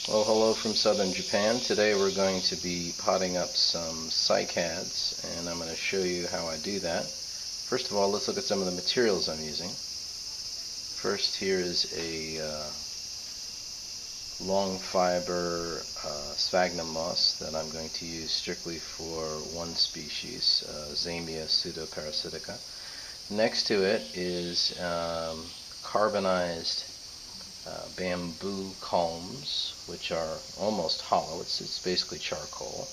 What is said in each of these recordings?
Well, hello from southern Japan. Today we're going to be potting up some cycads, and I'm going to show you how I do that. First of all, let's look at some of the materials I'm using. First, here is a long fiber sphagnum moss that I'm going to use strictly for one species, Zamia pseudoparasitica. Next to it is carbonized bamboo culms, which are almost hollow. It's basically charcoal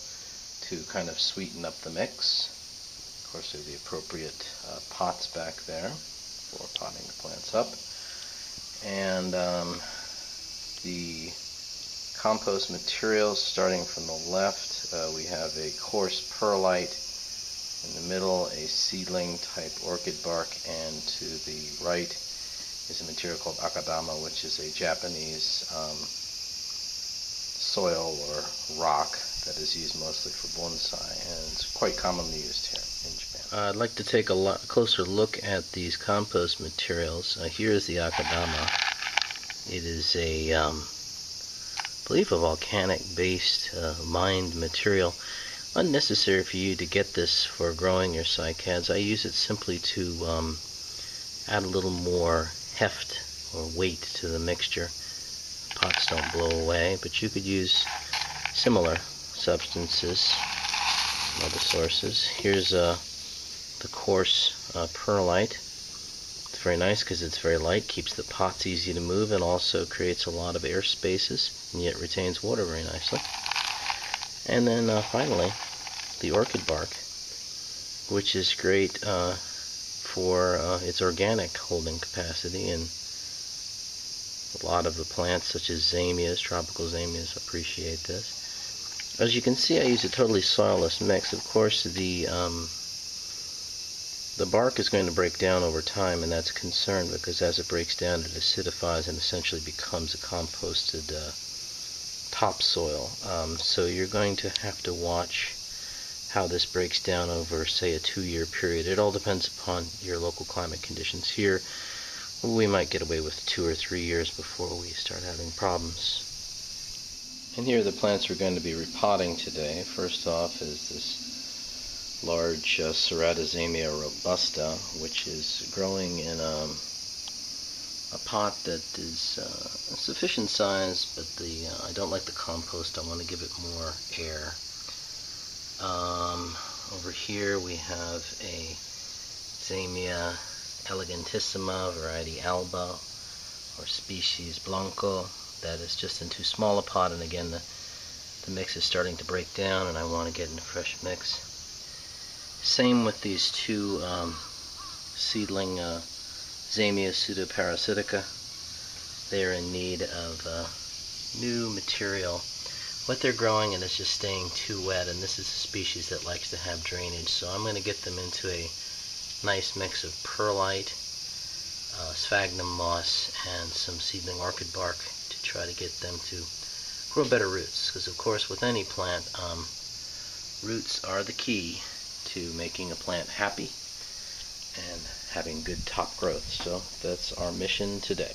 to kind of sweeten up the mix. Of course, there are the appropriate pots back there for potting the plants up. And the compost materials, starting from the left, we have a coarse perlite, in the middle a seedling type orchid bark, and to the right is a material called akadama, which is a Japanese soil or rock that is used mostly for bonsai, and it's quite commonly used here in Japan. I'd like to take a closer look at these compost materials. Here is the akadama. It is a, I believe, a volcanic-based mined material. Unnecessary for you to get this for growing your cycads. I use it simply to add a little more heft or weight to the mixture. Pots don't blow away, but you could use similar substances from other sources. Here's the coarse perlite. It's very nice because it's very light, keeps the pots easy to move, and also creates a lot of air spaces, and yet retains water very nicely. And then finally, the orchid bark, which is great for its organic holding capacity, and a lot of the plants such as zamias, tropical zamias, appreciate this. As you can see, I use a totally soilless mix. Of course, the bark is going to break down over time, and that's a concern because as it breaks down, it acidifies and essentially becomes a composted topsoil. So you're going to have to watch how this breaks down over, say, a 2-year period. It all depends upon your local climate conditions. Here, we might get away with 2 or 3 years before we start having problems. And here are the plants we're going to be repotting today. First off is this large Ceratizamia robusta, which is growing in a pot that is a sufficient size, but I don't like the compost. I want to give it more air. Over here we have a Zamia elegantissima, variety alba, or species blanco, that is just in too small a pot, and again the mix is starting to break down and I want to get in a fresh mix. Same with these two seedling Zamia pseudoparasitica. They're in need of new material. What they're growing in is just staying too wet, and this is a species that likes to have drainage, so I'm going to get them into a nice mix of perlite, sphagnum moss, and some seedling orchid bark to try to get them to grow better roots, because of course with any plant, roots are the key to making a plant happy and having good top growth. So that's our mission today.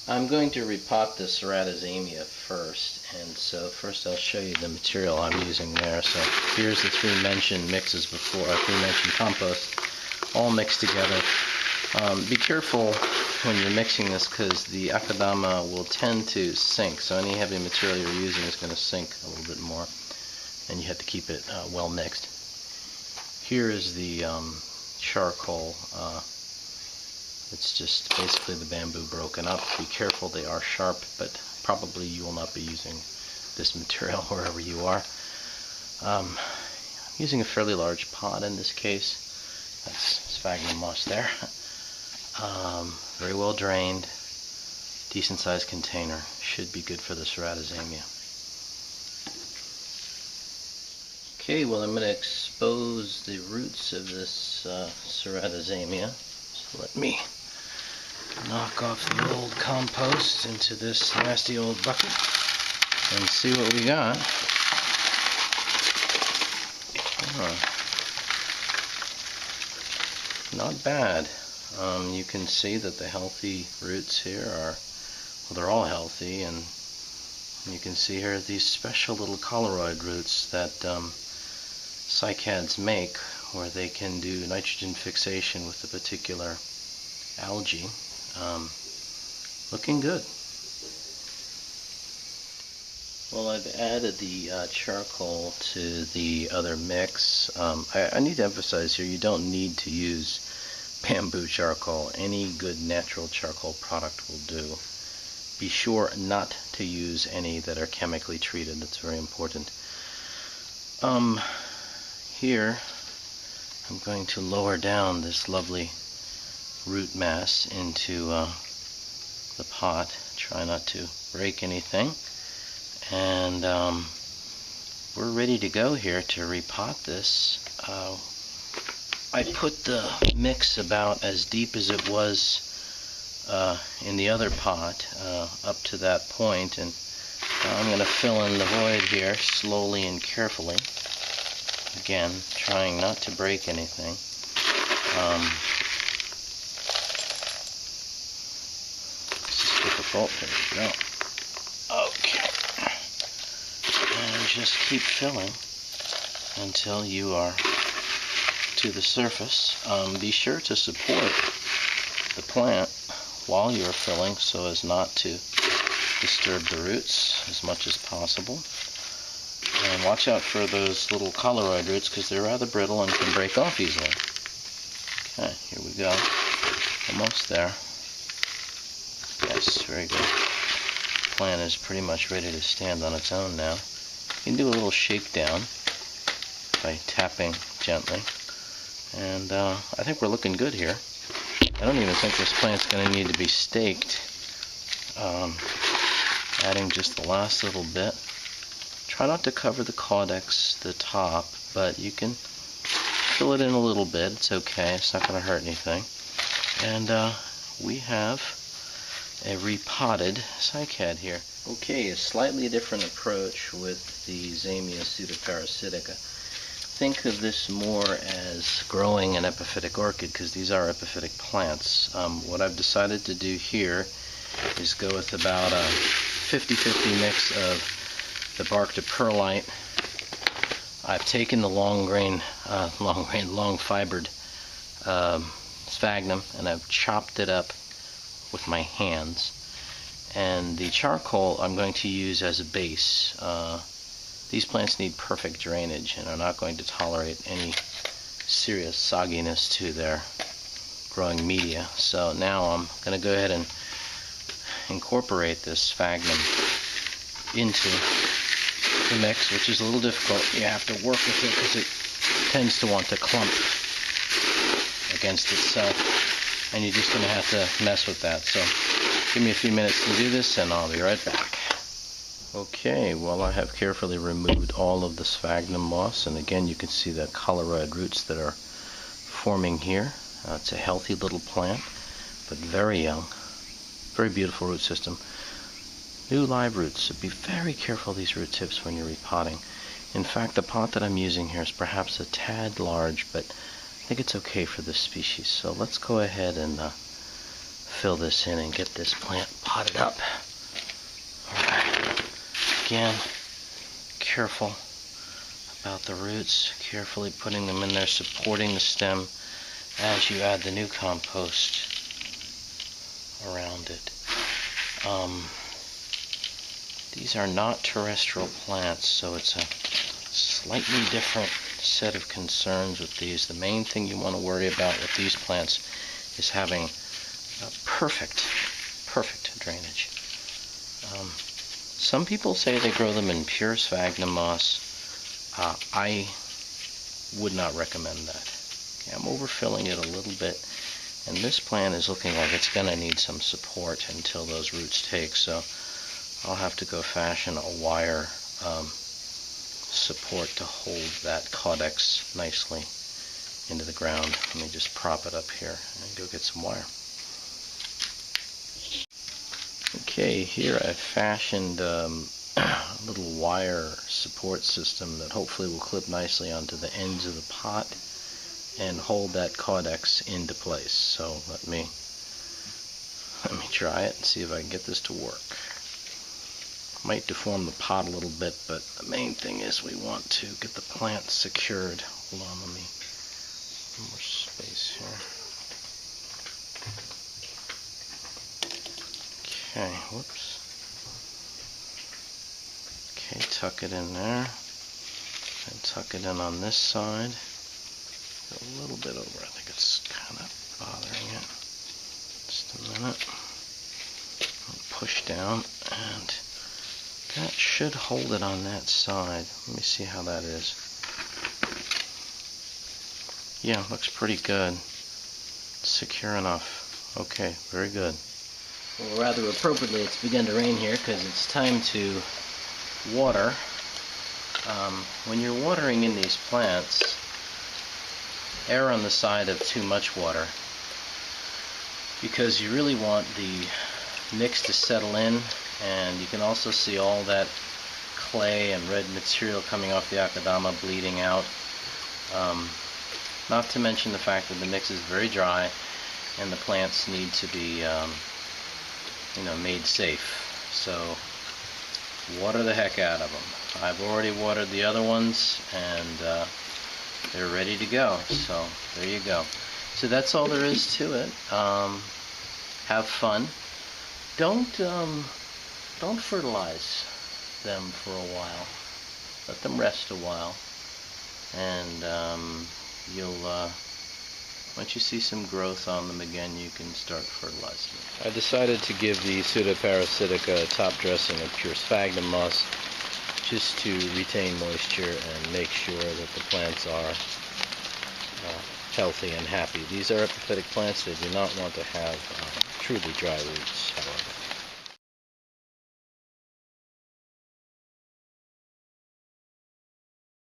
I'm going to repot the Ceratizamia first, and so first I'll show you the material I'm using there. So here's the three mentioned mixes before, three mentioned compost, all mixed together. Be careful when you're mixing this because the akadama will tend to sink, so any heavy material you're using is going to sink a little bit more, and you have to keep it well mixed. Here is the charcoal. It's just basically the bamboo broken up. Be careful, they are sharp, but probably you will not be using this material wherever you are. I'm using a fairly large pot in this case. That's sphagnum moss there. Very well drained, decent sized container. Should be good for the Ceratizamia. Okay, well, I'm going to expose the roots of this Ceratizamia. So let me knock off the old compost into this nasty old bucket and see what we got. Not bad. You can see that the healthy roots here are, well, they're all healthy, and You can see here these special little colloid roots that cycads make, where they can do nitrogen fixation with a particular algae. Looking good. Well, I've added the charcoal to the other mix. I need to emphasize here, you don't need to use bamboo charcoal. Any good natural charcoal product will do. Be sure not to use any that are chemically treated. That's very important. Here I'm going to lower down this lovely root mass into the pot. Try not to break anything. And we're ready to go here to repot this. I put the mix about as deep as it was in the other pot, up to that point, and I'm going to fill in the void here slowly and carefully. Again, trying not to break anything. This is difficult. There we go. Okay. And just keep filling until you are to the surface. Be sure to support the plant while you're filling so as not to disturb the roots as much as possible. And watch out for those little colloid roots because they're rather brittle and can break off easily. Okay, here we go. Almost there. Yes, very good. The plant is pretty much ready to stand on its own now. You can do a little shakedown by tapping gently. And I think we're looking good here. I don't even think this plant's going to need to be staked. Adding just the last little bit. Try not to cover the caudex, the top, but you can fill it in a little bit. It's okay. It's not going to hurt anything. And we have a repotted cycad here. Okay, a slightly different approach with the Zamia pseudoparasitica. Think of this more as growing an epiphytic orchid because these are epiphytic plants. What I've decided to do here is go with about a 50-50 mix of the bark to perlite. I've taken the long fibered sphagnum and I've chopped it up with my hands. And the charcoal I'm going to use as a base. These plants need perfect drainage and are not going to tolerate any serious sogginess to their growing media. So now I'm going to go ahead and incorporate this sphagnum into the mix, which is a little difficult. You have to work with it because it tends to want to clump against itself, and you're just going to have to mess with that. So give me a few minutes to do this and I'll be right back. Okay, well, I have carefully removed all of the sphagnum moss, and again you can see the colloid roots that are forming here. It's a healthy little plant, but very young. Very beautiful root system. New live roots, so be very careful of these root tips when you're repotting. In fact, the pot that I'm using here is perhaps a tad large, but I think it's okay for this species. So let's go ahead and fill this in and get this plant potted up. Alright. Again, careful about the roots, carefully putting them in there, supporting the stem as you add the new compost around it. These are not terrestrial plants, so it's a slightly different set of concerns with these. The main thing you want to worry about with these plants is having perfect drainage. Some people say they grow them in pure sphagnum moss. I would not recommend that. Okay, I'm overfilling it a little bit, and this plant is looking like it's going to need some support until those roots take, so I'll have to go fashion a wire support to hold that caudex nicely into the ground. Let me just prop it up here and go get some wire. Okay, here I've fashioned a little wire support system that hopefully will clip nicely onto the ends of the pot and hold that caudex into place. So let me try it and see if I can get this to work. Might deform the pot a little bit, but the main thing is we want to get the plant secured. Hold on, let me more space here. Okay, whoops. Okay, tuck it in there. And tuck it in on this side. A little bit over. I think it's kind of bothering it. Just a minute. I'll push down, and that should hold it on that side. Let me see how that is. Yeah, looks pretty good. Secure enough. Okay, very good. Well, rather appropriately, it's begun to rain here because it's time to water. When you're watering in these plants, err on the side of too much water, because you really want the mix to settle in, and you can also see all that clay and red material coming off the akadama bleeding out. Not to mention the fact that the mix is very dry and the plants need to be made safe. So water the heck out of them. I've already watered the other ones, and they're ready to go. So there you go. So that's all there is to it. Have fun. Don't fertilize them for a while. Let them rest a while, and you'll once you see some growth on them again, you can start fertilizing them. I decided to give the pseudoparasitic top dressing of pure sphagnum moss, just to retain moisture and make sure that the plants are healthy and happy. These are epiphytic plants. They do not want to have truly dry roots.